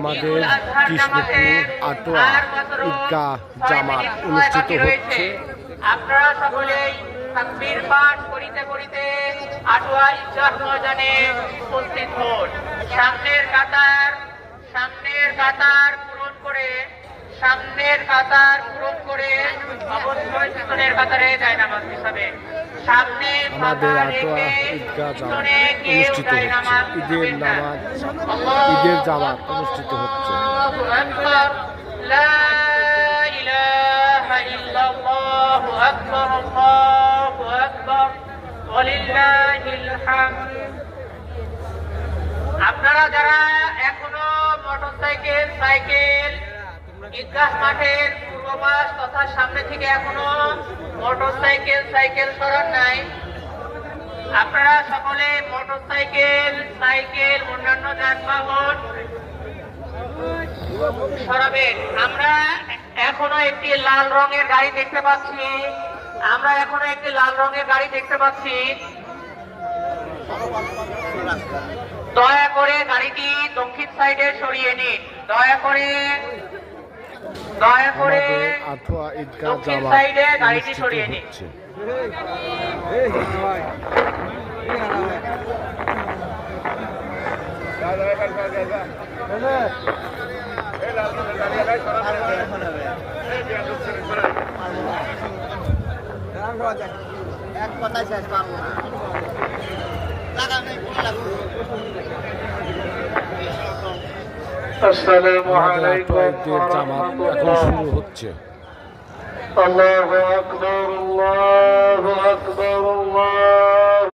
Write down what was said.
আমাদের কৃষ্ণপুর আটোয়া ঈদগাহ জামাত অনুষ্ঠিত হচ্ছে। আপনারা সকলেই তাকবীর পাঠ করিতে করিতে আটোয়া ঈদগাহ ময়দানে উপস্থিত হন। সামনের কাতার পূরণ করে অবশ্যই পিছনের কাতারে জায়নামাজ বিছাবেন। সামনে আমাদের আটোয়া ঈদগাহ জামাত অনুষ্ঠিত হচ্ছে। ঈদের জামাত অনুষ্ঠিত হচ্ছে। আপনারা যারা এখনো মোটরসাইকেল সাইকেল ঈদগাহ মাঠের পূর্ব পাশ তথা সামনে থেকে এখনো মোটরসাইকেল সরান নাই, আপনারা সকলে সাইকেল অন্যান্য যানবাহন সরাবেন। আমরা এখনো একটি লাল রঙের গাড়ি দেখতে পাচ্ছি। দয়া করে গাড়িটি দক্ষিণ সাইডে সরিয়ে নিন। দয়া করে আটোয়া ঈদগাহ দক্ষিণ জামাত সাইডে গাড়িটি অনুষ্ঠিত সরিয়ে নিন। হচ্ছে। এক কথায় শেষ পারবো না। আসসালামু আমাদের আলাইকুম আটোয়া ঈদের জামাত এখন শুরু হচ্ছে। আল্লাহু আকবার, আল্লাহু আকবার, আল্লাহু